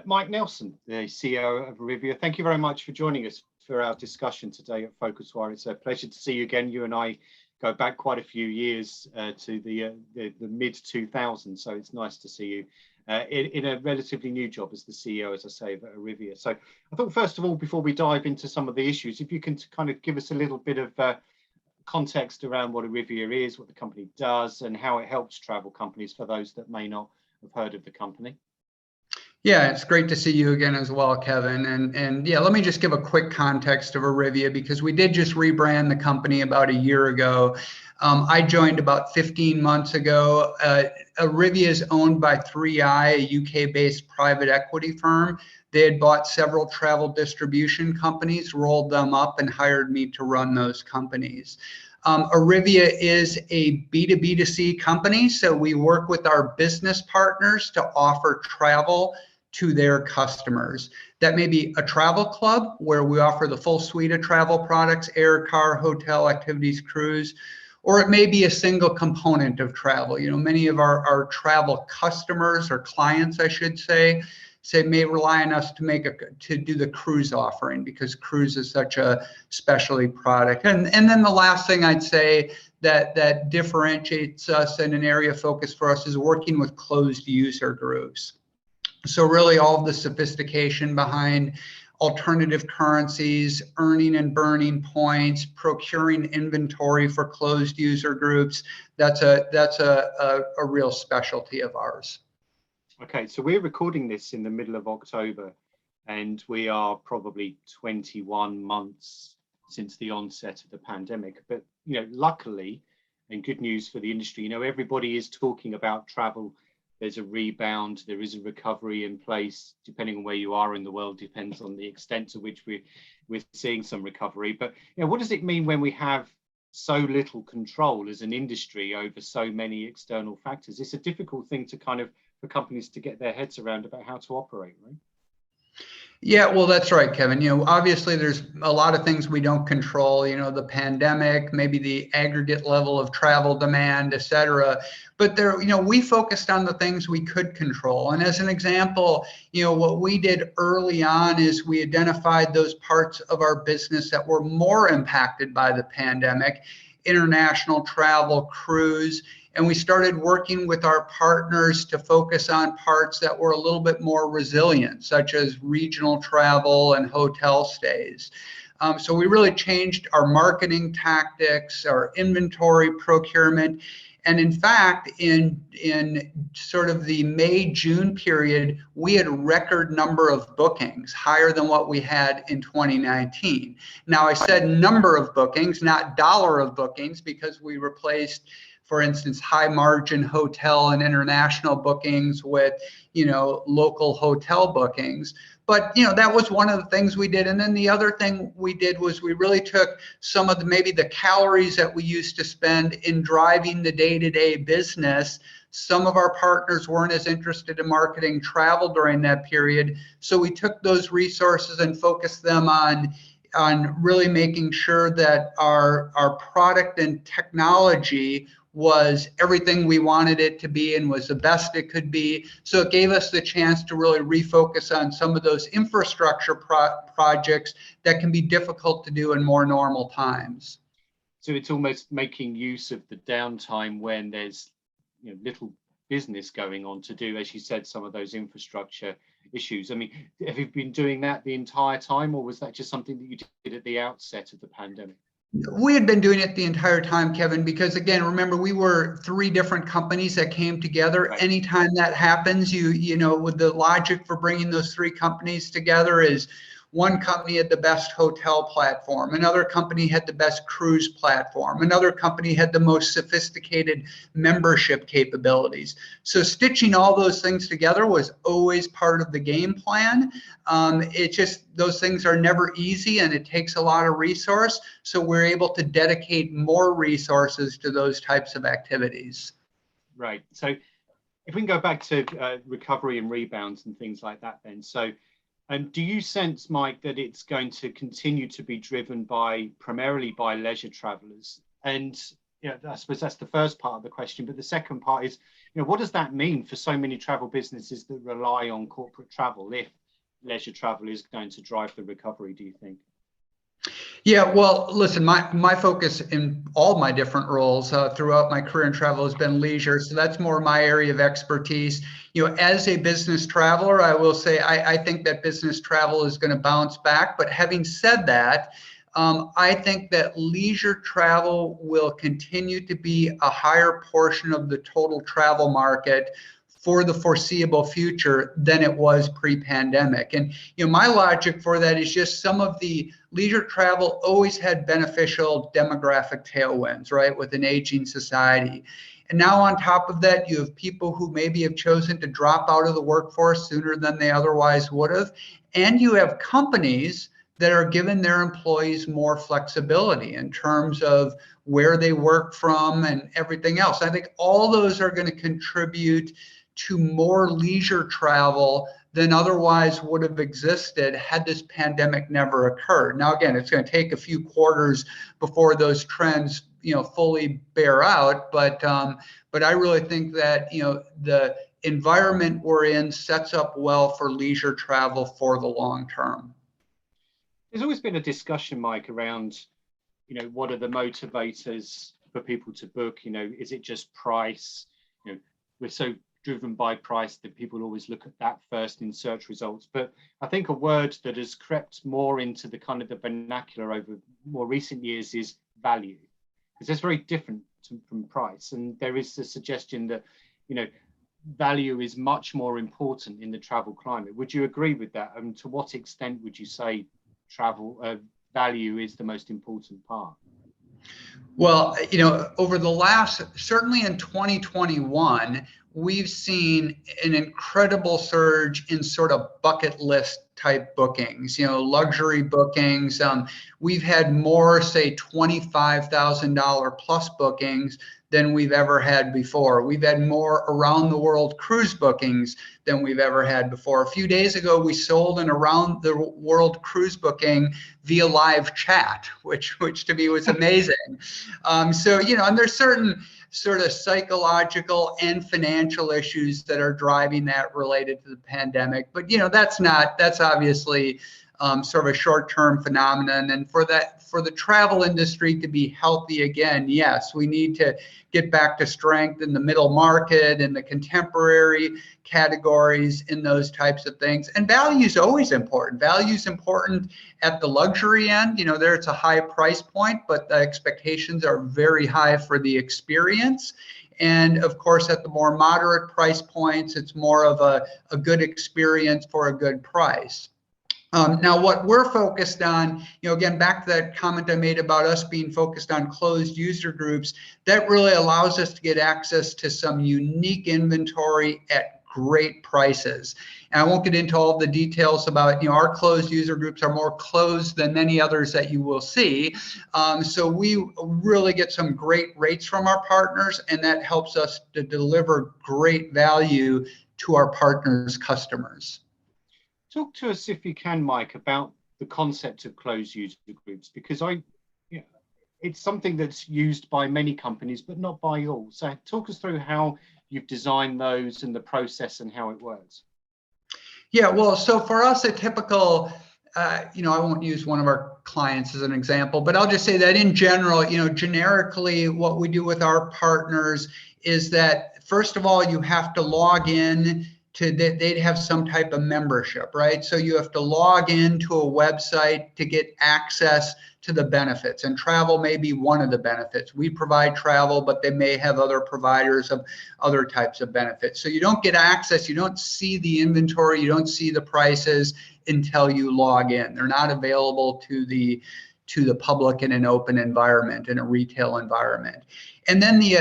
Mike Nelson, the CEO of Arivia. Thank you very much for joining us for our discussion today at PhocusWire. It's a pleasure to see you again. You and I go back quite a few years to the mid 2000s, so it's nice to see you in a relatively new job as the CEO, as I say, of Arivia. So I thought, first of all, before we dive into some of the issues, if you can kind of give us a little bit of context around what Arivia is, what the company does, and how it helps travel companies for those that may not have heard of the company. Yeah, it's great to see you again as well, Kevin. And yeah, let me just give a quick context of Arivia, because we did just rebrand the company about a year ago. I joined about 15 months ago. Arivia is owned by 3i, a UK-based private equity firm. They had bought several travel distribution companies, rolled them up, and hired me to run those companies. Arivia is a B2B2C company, so we work with our business partners to offer travel to their customers. That may be a travel club where we offer the full suite of travel products, air, car, hotel, activities, cruise, or it may be a single component of travel. You know, many of our travel customers or clients, I should say may rely on us to do the cruise offering, because cruise is such a specialty product. And then the last thing I'd say that differentiates us and an area of focus for us is working with closed user groups. So really all of the sophistication behind alternative currencies, earning and burning points, procuring inventory for closed user groups, that's a real specialty of ours. Okay, so we're recording this in the middle of October, and we are probably 21 months since the onset of the pandemic. But, you know, luckily, and good news for the industry, you know, everybody is talking about travel. There's a rebound, there is a recovery in place, depending on where you are in the world, depends on the extent to which we're seeing some recovery. But, you know, what does it mean when we have so little control as an industry over so many external factors? It's a difficult thing to kind of, for companies to get their heads around about how to operate, right? Yeah, well, that's right, Kevin. You know, obviously there's a lot of things we don't control, you know, the pandemic, maybe the aggregate level of travel demand, et cetera. But there, you know, we focused on the things we could control. And as an example, you know, what we did early on is we identified those parts of our business that were more impacted by the pandemic: international travel, cruise. And we started working with our partners to focus on parts that were a little bit more resilient, such as regional travel and hotel stays. So we really changed our marketing tactics, our inventory procurement. And in fact, in sort of the May-June period, we had a record number of bookings, higher than what we had in 2019. Now, I said number of bookings, not dollar of bookings, because we replaced, for instance, high margin hotel and international bookings with, you know, local hotel bookings. But, you know, that was one of the things we did. And then the other thing we did was we really took some of maybe the calories that we used to spend in driving the day-to-day business. Some of our partners weren't as interested in marketing travel during that period. So we took those resources and focused them on really making sure that our product and technology was everything we wanted it to be and was the best it could be. So it gave us the chance to really refocus on some of those infrastructure projects that can be difficult to do in more normal times. So it's almost making use of the downtime when there's, you know, little business going on to do, as you said, some of those infrastructure issues. I mean, have you been doing that the entire time, or was that just something that you did at the outset of the pandemic? We had been doing it the entire time, Kevin, because again, remember, we were 3 different companies that came together. Right. Anytime that happens, you know, with the logic for bringing those 3 companies together is one company had the best hotel platform, another company had the best cruise platform, another company had the most sophisticated membership capabilities. So stitching all those things together was always part of the game plan. It just, those things are never easy and it takes a lot of resource. So we're able to dedicate more resources to those types of activities. Right. So if we can go back to recovery and rebounds and things like that then. So do you sense, Mike, that it's going to continue to be driven primarily by leisure travelers? And, you know, I suppose that's the first part of the question. But the second part is, what does that mean for so many travel businesses that rely on corporate travel if leisure travel is going to drive the recovery, do you think? Yeah, well, listen, my focus in all my different roles throughout my career in travel has been leisure. So that's more my area of expertise. As a business traveler, I will say I think that business travel is going to bounce back. But having said that, I think that leisure travel will continue to be a higher portion of the total travel market for the foreseeable future than it was pre-pandemic. And my logic for that is just some of the leisure travel always had beneficial demographic tailwinds, right, with an aging society. And now on top of that, you have people who maybe have chosen to drop out of the workforce sooner than they otherwise would have. And you have companies that are giving their employees more flexibility in terms of where they work from and everything else. I think all those are going to contribute to more leisure travel than otherwise would have existed had this pandemic never occurred. Now, again, it's going to take a few quarters before those trends, fully bear out. But I really think that, the environment we're in sets up well for leisure travel for the long term. There's always been a discussion, Mike, around, what are the motivators for people to book? Is it just price? We're so driven by price that people always look at that first in search results. But I think a word that has crept more into the kind of the vernacular over more recent years is value, because it's very different from price. And there is a suggestion that, value is much more important in the travel climate. Would you agree with that? And to what extent would you say value is the most important part? Well, over the last, certainly in 2021, we've seen an incredible surge in sort of bucket list type bookings, luxury bookings. We've had more, say, $25,000 plus bookings than we've ever had before. We've had more around the world cruise bookings than we've ever had before. A few days ago, we sold an around the world cruise booking via live chat, which to me was amazing. And there's certain sort of psychological and financial issues that are driving that related to the pandemic. But, that's obviously sort of a short-term phenomenon. And for the travel industry to be healthy again, yes, we need to get back to strength in the middle market and the contemporary categories in those types of things. And value is always important. Value is important at the luxury end. There it's a high price point, but the expectations are very high for the experience. And of course, at the more moderate price points, it's more of a good experience for a good price. Now, what we're focused on, again, back to that comment I made about us being focused on closed user groups, that really allows us to get access to some unique inventory at great prices. And I won't get into all the details about, our closed user groups are more closed than many others that you will see. So we really get some great rates from our partners, and that helps us to deliver great value to our partners' customers. Talk to us, if you can, Mike, about the concept of closed user groups, because it's something that's used by many companies, but not by all. So talk us through how you've designed those and the process and how it works. Yeah, well, so for us, a typical, I won't use one of our clients as an example, but I'll just say that in general, generically, what we do with our partners is that, first of all, you have to log in. They'd have some type of membership, right? So you have to log into a website to get access to the benefits, and travel may be one of the benefits. We provide travel, but they may have other providers of other types of benefits. So you don't get access, you don't see the inventory, you don't see the prices until you log in. They're not available to the public in an open environment, in a retail environment. And then the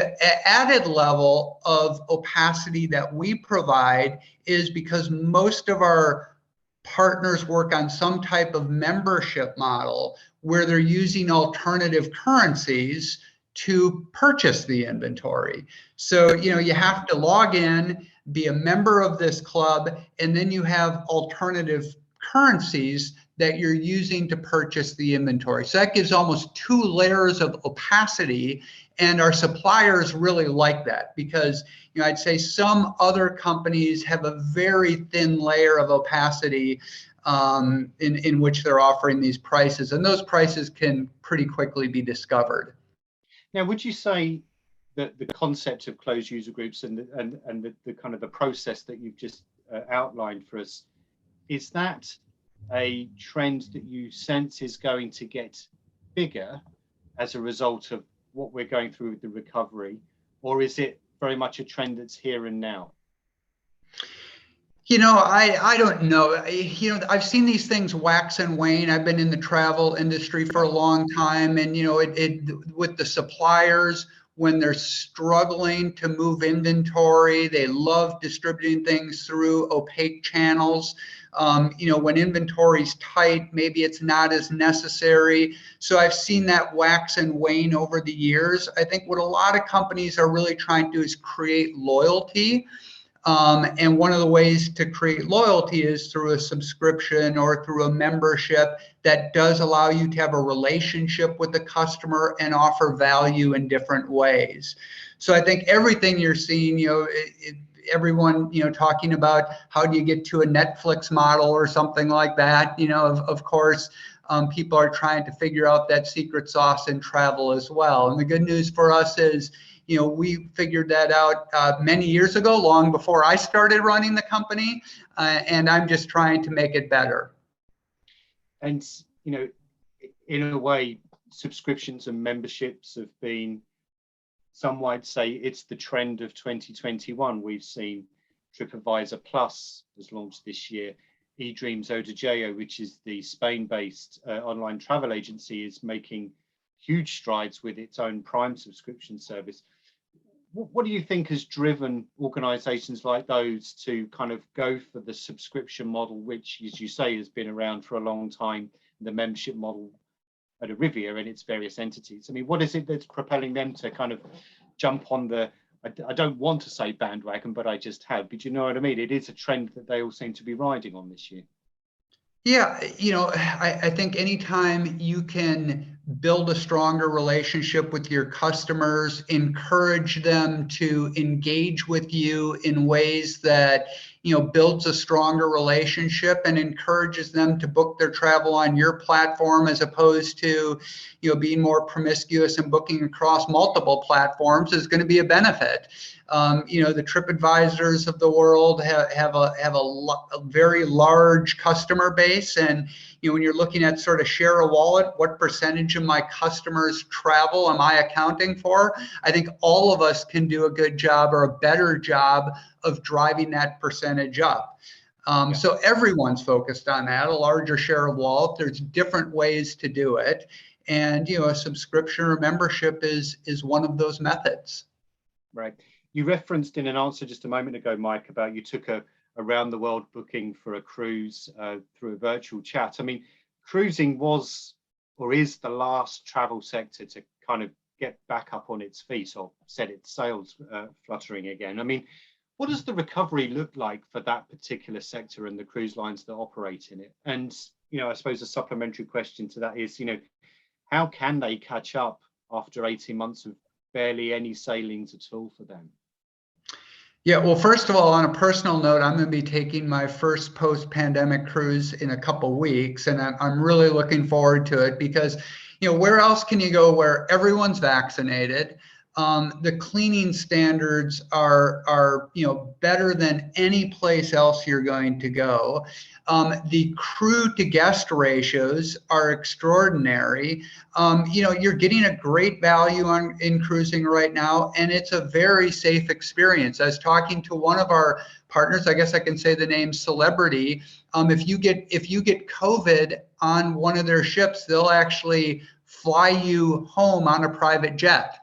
added level of opacity that we provide is because most of our partners work on some type of membership model where they're using alternative currencies to purchase the inventory. So, you have to log in, be a member of this club, and then you have alternative currencies that you're using to purchase the inventory. So that gives almost 2 layers of opacity, and our suppliers really like that because, you know, I'd say some other companies have a very thin layer of opacity in which they're offering these prices, and those prices can pretty quickly be discovered. Now, would you say that the concept of closed user groups and the kind of the process that you've just outlined for us, is that a trend that you sense is going to get bigger as a result of what we're going through with the recovery, or is it very much a trend that's here and now? You know, I don't know. You know, I've seen these things wax and wane. I've been in the travel industry for a long time, and you know, it with the suppliers, when they're struggling to move inventory, they love distributing things through opaque channels. You know, when inventory's tight, maybe it's not as necessary. So I've seen that wax and wane over the years. I think what a lot of companies are really trying to do is create loyalty. And one of the ways to create loyalty is through a subscription or through a membership that does allow you to have a relationship with the customer and offer value in different ways. So I think everything you're seeing, you know, everyone, you know, talking about how do you get to a Netflix model or something like that, you know, of course, people are trying to figure out that secret sauce in travel as well. And the good news for us is, you know, we figured that out many years ago, long before I started running the company, and I'm just trying to make it better. And, you know, in a way, subscriptions and memberships have been, some might say it's the trend of 2021. We've seen TripAdvisor Plus was launched this year. eDreams Odegeo, which is the Spain-based online travel agency, is making huge strides with its own Prime subscription service. What do you think has driven organizations like those to kind of go for the subscription model, which, as you say, has been around for a long time, the membership model at Arivia and its various entities? I mean, what is it that's propelling them to kind of jump on the, I don't want to say bandwagon, but I just have, but you know what I mean? It is a trend that they all seem to be riding on this year. Yeah, you know, I think anytime you can build a stronger relationship with your customers, encourage them to engage with you in ways that, you know, builds a stronger relationship and encourages them to book their travel on your platform as opposed to, you know, being more promiscuous and booking across multiple platforms is going to be a benefit. You know, the TripAdvisors of the world have a very large customer base, and you know, when you're looking at sort of share a wallet, what percentage of my customers' travel am I accounting for? I think all of us can do a good job or a better job of driving that percentage up. So everyone's focused on that, a larger share of wallet. There's different ways to do it, and you know, a subscription or membership is one of those methods. Right. You referenced in an answer just a moment ago, Mike, about you took a around the world booking for a cruise through a virtual chat. I mean, cruising was or is the last travel sector to kind of get back up on its feet or set its sails fluttering again. I mean, what does the recovery look like for that particular sector and the cruise lines that operate in it? And, you know, I suppose a supplementary question to that is, you know, how can they catch up after 18 months of barely any sailings at all for them? Yeah, well, first of all, on a personal note, I'm going to be taking my first post-pandemic cruise in a couple weeks, and I'm really looking forward to it because, you know, where else can you go where everyone's vaccinated? The cleaning standards are you know, better than any place else you're going to go. The crew to guest ratios are extraordinary. You know, you're getting a great value in cruising right now, and it's a very safe experience. I was talking to one of our partners, I guess I can say the name Celebrity. If you get COVID on one of their ships, they'll actually fly you home on a private jet.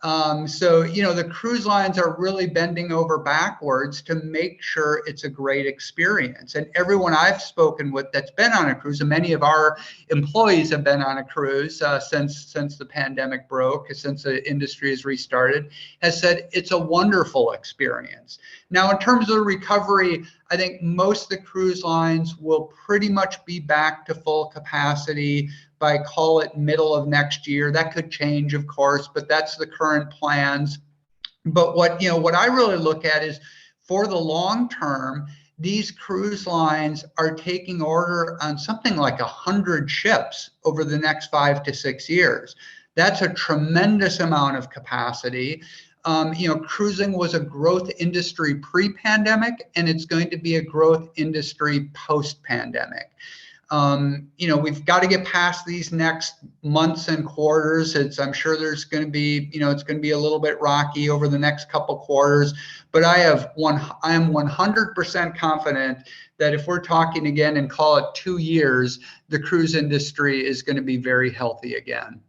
So, the cruise lines are really bending over backwards to make sure it's a great experience. And everyone I've spoken with that's been on a cruise, and many of our employees have been on a cruise since the pandemic broke, since the industry has restarted, has said it's a wonderful experience. Now, in terms of the recovery, I think most of the cruise lines will pretty much be back to full capacity by, call it, middle of next year. That could change, of course, but that's the current plans. But what I really look at is, for the long term, these cruise lines are taking order on something like 100 ships over the next 5 to 6 years. That's a tremendous amount of capacity. Cruising was a growth industry pre-pandemic, and it's going to be a growth industry post-pandemic. We've got to get past these next months and quarters. I'm sure there's going to be, it's going to be a little bit rocky over the next couple quarters, but I am 100% confident that if we're talking again and call it 2 years, the cruise industry is going to be very healthy again.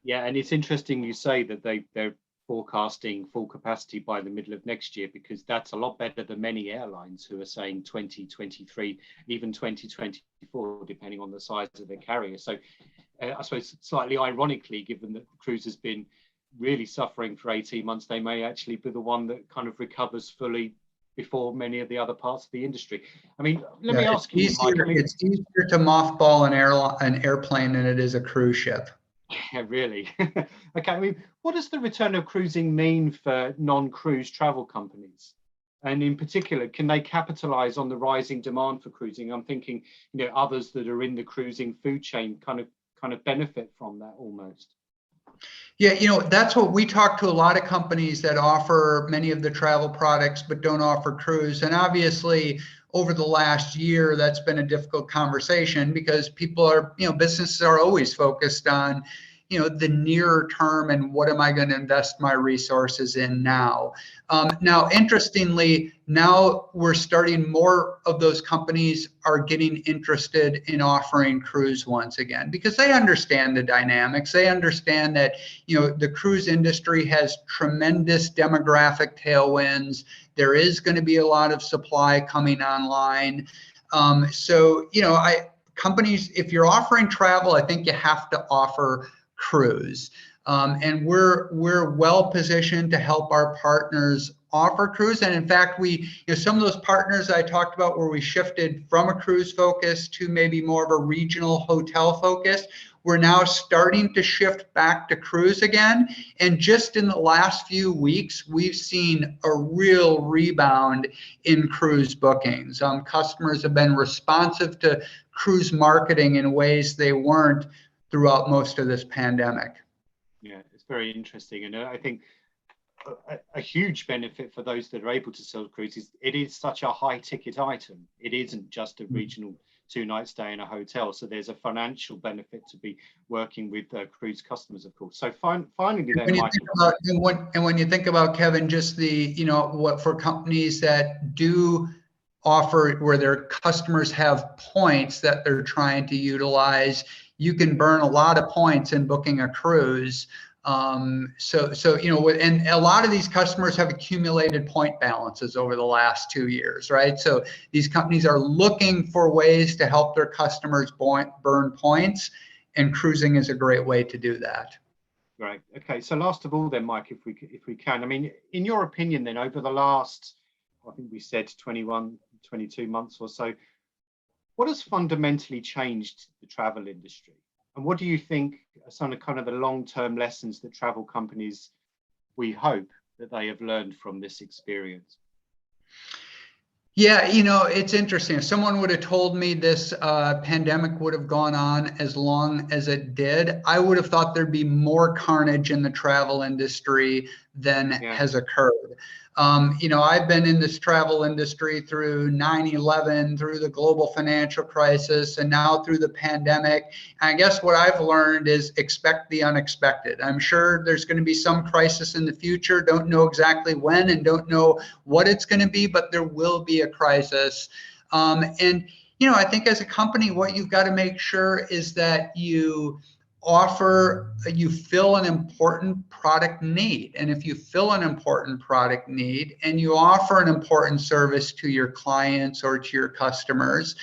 Yeah, and it's interesting you say that they're forecasting full capacity by the middle of next year, because that's a lot better than many airlines who are saying 2023, even 2024, depending on the size of the carrier. So I suppose slightly ironically, given that the cruise has been really suffering for 18 months, they may actually be the one that kind of recovers fully before many of the other parts of the industry. I mean, let me ask you, Mike. It's easier to mothball an airplane than it is a cruise ship. Yeah, really. Okay, I mean, what does the return of cruising mean for non-cruise travel companies? And in particular, can they capitalize on the rising demand for cruising? I'm thinking, others that are in the cruising food chain kind of benefit from that almost. Yeah, that's what we talk to a lot of companies that offer many of the travel products but don't offer cruise. And obviously, over the last year, that's been a difficult conversation, because businesses are always focused on, the nearer term and what am I going to invest my resources in now. Now, interestingly, now we're starting, more of those companies are getting interested in offering cruise once again, because they understand the dynamics. They understand that, the cruise industry has tremendous demographic tailwinds. There is going to be a lot of supply coming online. Companies, if you're offering travel, I think you have to offer cruise. And we're well positioned to help our partners offer cruise. And in fact, some of those partners I talked about where we shifted from a cruise focus to maybe more of a regional hotel focus, we're now starting to shift back to cruise again. And just in the last few weeks, we've seen a real rebound in cruise bookings. Customers have been responsive to cruise marketing in ways they weren't throughout most of this pandemic. Yeah, it's very interesting. And I think a huge benefit for those that are able to sell cruises, it is such a high ticket item. It isn't just a regional 2-night stay in a hotel. So there's a financial benefit to be working with cruise customers, of course. So finally, then, when you think about, Kevin, just what for companies that do offer where their customers have points that they're trying to utilize, you can burn a lot of points in booking a cruise. And a lot of these customers have accumulated point balances over the last 2 years, right? So these companies are looking for ways to help their customers burn points, and cruising is a great way to do that. Right. Okay. So last of all, then, Mike, if we can, I mean, in your opinion, then, over the last, I think we said 21, 22 months or so, what has fundamentally changed the travel industry? And what do you think are some of kind of the long-term lessons that travel companies, we hope, that they have learned from this experience? Yeah, it's interesting. If someone would have told me this pandemic would have gone on as long as it did, I would have thought there'd be more carnage in the travel industry than has occurred. I've been in this travel industry through 9/11, through the global financial crisis, and now through the pandemic. And I guess what I've learned is expect the unexpected. I'm sure there's going to be some crisis in the future. Don't know exactly when and don't know what it's going to be, but there will be a crisis. I think as a company, what you've got to make sure is that you you fill an important product need. And if you fill an important product need and you offer an important service to your clients or to your customers,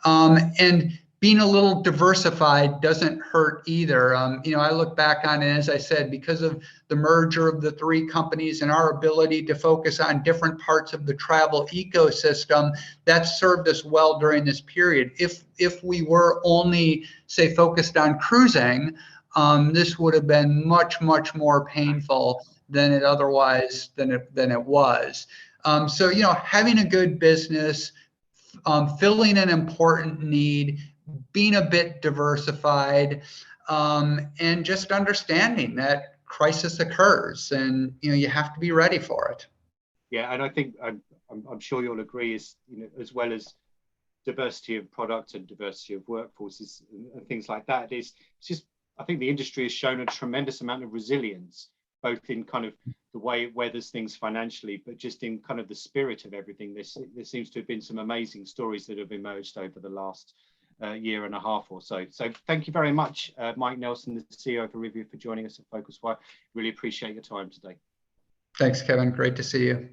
and being a little diversified doesn't hurt either. I look back on it, as I said, because of the merger of the three companies and our ability to focus on different parts of the travel ecosystem, that's served us well during this period. If we were only, say, focused on cruising, this would have been much, much more painful than it otherwise than it was. So, having a good business, filling an important need, being a bit diversified, and just understanding that crisis occurs, and you have to be ready for it. Yeah, and I think I'm sure you'll agree, is as well as diversity of product and diversity of workforces and things like that, it's just, I think the industry has shown a tremendous amount of resilience, both in kind of the way it weathers things financially, but just in kind of the spirit of everything. There seems to have been some amazing stories that have emerged over the last year and a half or so. So thank you very much, Mike Nelson, the CEO of Arivia, for joining us at PhocusWire. Really appreciate your time today. Thanks, Kevin. Great to see you.